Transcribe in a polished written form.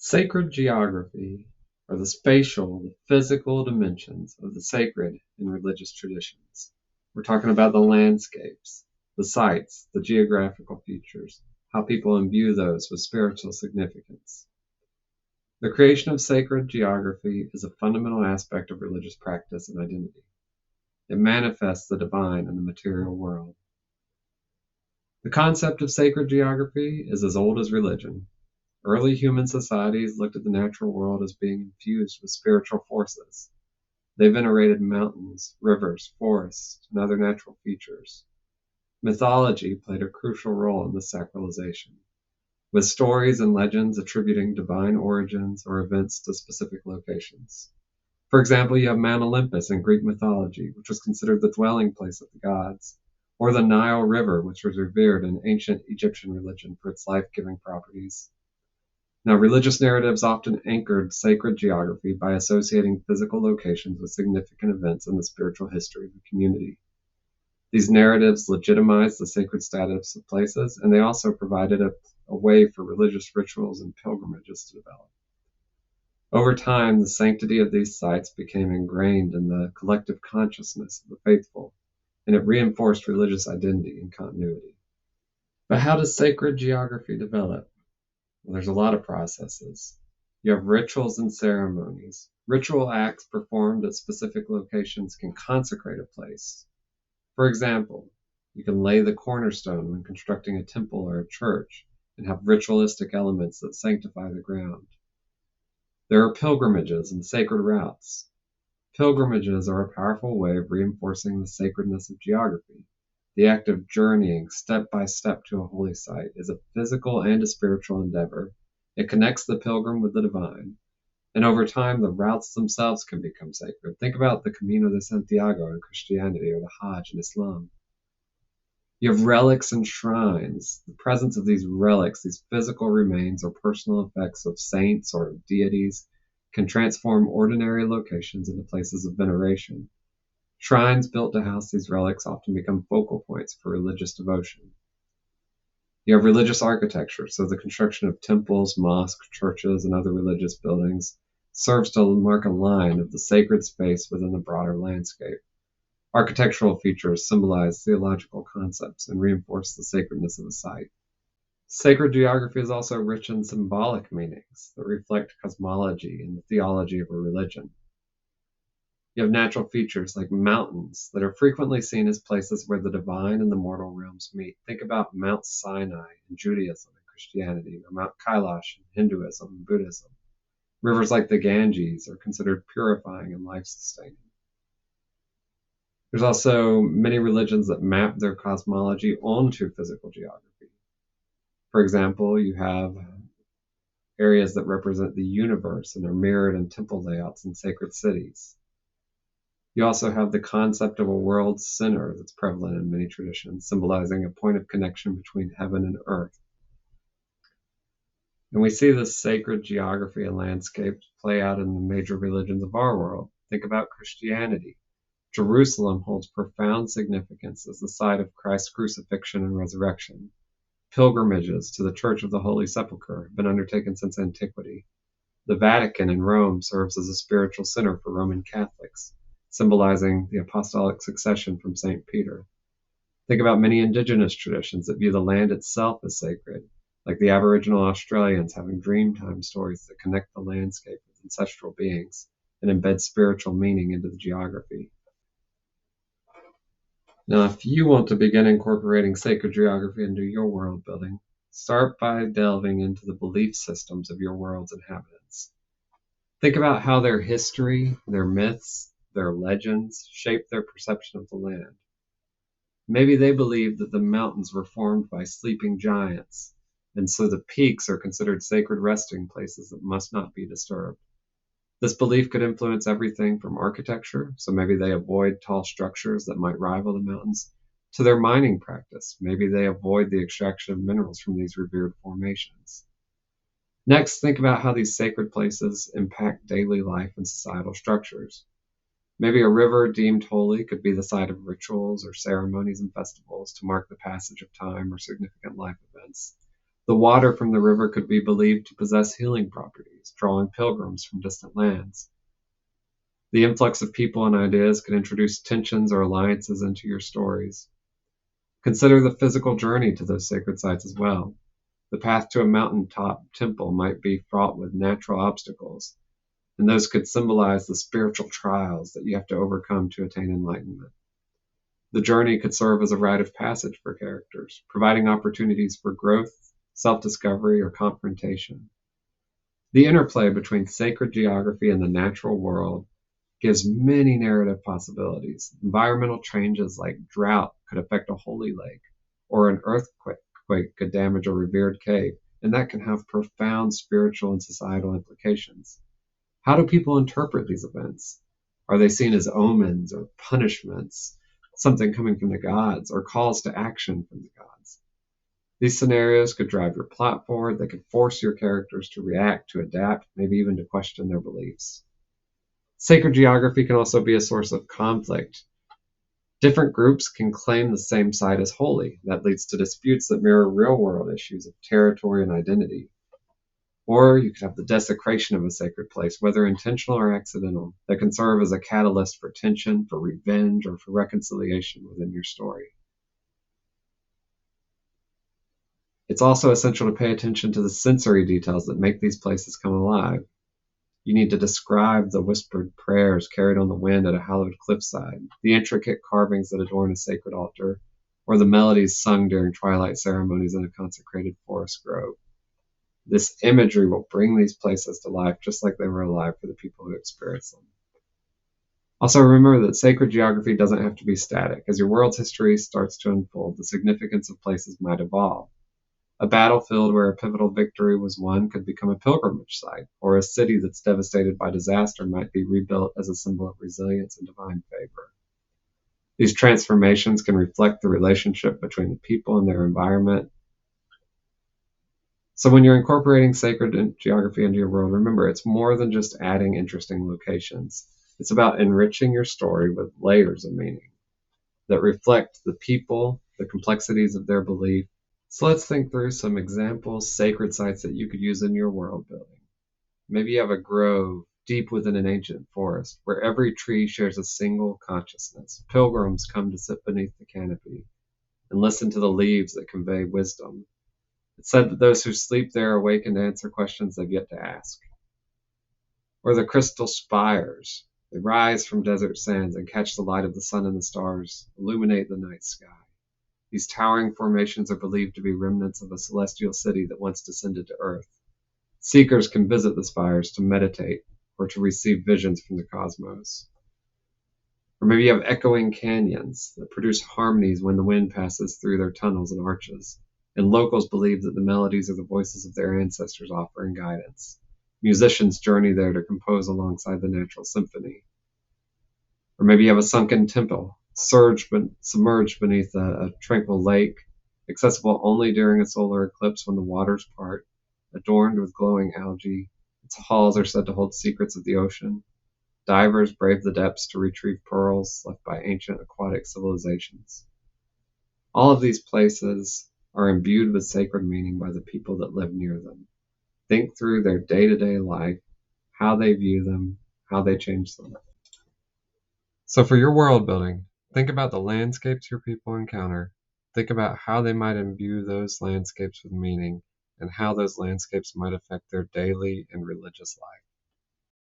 Sacred geography are the spatial, the physical dimensions of the sacred in religious traditions. We're talking about the landscapes, the sites, the geographical features, how people imbue those with spiritual significance. The creation of sacred geography is a fundamental aspect of religious practice and identity. It manifests the divine in the material world. The concept of sacred geography is as old as religion. Early human societies looked at the natural world as being infused with spiritual forces. They venerated mountains, rivers, forests, and other natural features. Mythology played a crucial role in this sacralization, with stories and legends attributing divine origins or events to specific locations. For example, you have Mount Olympus in Greek mythology, which was considered the dwelling place of the gods, or the Nile River, which was revered in ancient Egyptian religion for its life-giving properties. Now, religious narratives often anchored sacred geography by associating physical locations with significant events in the spiritual history of the community. These narratives legitimized the sacred status of places, and they also provided a way for religious rituals and pilgrimages to develop. Over time, the sanctity of these sites became ingrained in the collective consciousness of the faithful, and it reinforced religious identity and continuity. But how does sacred geography develop? Well, there's a lot of processes. You have rituals and ceremonies. Ritual acts performed at specific locations can consecrate a place. For example, you can lay the cornerstone when constructing a temple or a church and have ritualistic elements that sanctify the ground. There are pilgrimages and sacred routes. Pilgrimages are a powerful way of reinforcing the sacredness of geography. The act of journeying step by step to a holy site is a physical and a spiritual endeavor. It connects the pilgrim with the divine, and over time the routes themselves can become sacred. Think about the Camino de Santiago in Christianity or the Hajj in Islam. You have relics and shrines. The presence of these relics, these physical remains or personal effects of saints or of deities, can transform ordinary locations into places of veneration. Shrines built to house these relics often become focal points for religious devotion. You have religious architecture, so the construction of temples, mosques, churches, and other religious buildings serves to mark a line of the sacred space within the broader landscape. Architectural features symbolize theological concepts and reinforce the sacredness of a site. Sacred geography is also rich in symbolic meanings that reflect cosmology and the theology of a religion. You have natural features like mountains that are frequently seen as places where the divine and the mortal realms meet. Think about Mount Sinai in Judaism and Christianity, or Mount Kailash in Hinduism and Buddhism. Rivers like the Ganges are considered purifying and life-sustaining. There's also many religions that map their cosmology onto physical geography. For example, you have areas that represent the universe and are mirrored in temple layouts in sacred cities. You also have the concept of a world center that's prevalent in many traditions, symbolizing a point of connection between heaven and earth. And we see this sacred geography and landscape play out in the major religions of our world. Think about Christianity. Jerusalem holds profound significance as the site of Christ's crucifixion and resurrection. Pilgrimages to the Church of the Holy Sepulchre have been undertaken since antiquity. The Vatican in Rome serves as a spiritual center for Roman Catholics, symbolizing the apostolic succession from St. Peter. Think about many indigenous traditions that view the land itself as sacred, like the Aboriginal Australians having Dreamtime stories that connect the landscape with ancestral beings and embed spiritual meaning into the geography. Now, if you want to begin incorporating sacred geography into your world building, start by delving into the belief systems of your world's inhabitants. Think about how their history, their myths, their legends shape their perception of the land. Maybe they believe that the mountains were formed by sleeping giants, and so the peaks are considered sacred resting places that must not be disturbed. This belief could influence everything from architecture, so maybe they avoid tall structures that might rival the mountains, to their mining practice. Maybe they avoid the extraction of minerals from these revered formations. Next, think about how these sacred places impact daily life and societal structures. Maybe a river deemed holy could be the site of rituals or ceremonies and festivals to mark the passage of time or significant life events. The water from the river could be believed to possess healing properties. landscapes, drawing pilgrims from distant lands. The influx of people and ideas can introduce tensions or alliances into your stories. Consider the physical journey to those sacred sites as well. The path to a mountaintop temple might be fraught with natural obstacles, and those could symbolize the spiritual trials that you have to overcome to attain enlightenment. The journey could serve as a rite of passage for characters, providing opportunities for growth, self-discovery, or confrontation. The interplay between sacred geography and the natural world gives many narrative possibilities. Environmental changes like drought could affect a holy lake, or an earthquake could damage a revered cave, and that can have profound spiritual and societal implications. How do people interpret these events? Are they seen as omens or punishments, something coming from the gods, or calls to action from the gods? These scenarios could drive your plot forward. They could force your characters to react, to adapt, maybe even to question their beliefs. Sacred geography can also be a source of conflict. Different groups can claim the same site as holy. That leads to disputes that mirror real-world issues of territory and identity. Or you could have the desecration of a sacred place, whether intentional or accidental, that can serve as a catalyst for tension, for revenge, or for reconciliation within your story. It's also essential to pay attention to the sensory details that make these places come alive. You need to describe the whispered prayers carried on the wind at a hallowed cliffside, the intricate carvings that adorn a sacred altar, or the melodies sung during twilight ceremonies in a consecrated forest grove. This imagery will bring these places to life just like they were alive for the people who experience them. Also remember that sacred geography doesn't have to be static. As your world's history starts to unfold, the significance of places might evolve. A battlefield where a pivotal victory was won could become a pilgrimage site, or a city that's devastated by disaster might be rebuilt as a symbol of resilience and divine favor. These transformations can reflect the relationship between the people and their environment. So when you're incorporating sacred geography into your world, remember it's more than just adding interesting locations. It's about enriching your story with layers of meaning that reflect the people, the complexities of their belief. So let's think through some examples, sacred sites that you could use in your world building. Maybe you have a grove deep within an ancient forest where every tree shares a single consciousness. Pilgrims come to sit beneath the canopy and listen to the leaves that convey wisdom. It's said that those who sleep there awaken to answer questions they've yet to ask. Or the crystal spires. They rise from desert sands and catch the light of the sun and the stars, illuminate the night sky. These towering formations are believed to be remnants of a celestial city that once descended to earth. Seekers can visit the spires to meditate or to receive visions from the cosmos. Or maybe you have echoing canyons that produce harmonies when the wind passes through their tunnels and arches, and locals believe that the melodies are the voices of their ancestors offering guidance. Musicians journey there to compose alongside the natural symphony. Or maybe you have a sunken temple, submerged beneath a tranquil lake, accessible only during a solar eclipse when the waters part, adorned with glowing algae. Its halls are said to hold secrets of the ocean. Divers brave the depths to retrieve pearls left by ancient aquatic civilizations. All of these places are imbued with sacred meaning by the people that live near them. Think through their day-to-day life, how they view them, how they change them. So for your world building, think about the landscapes your people encounter. Think about how they might imbue those landscapes with meaning and how those landscapes might affect their daily and religious life.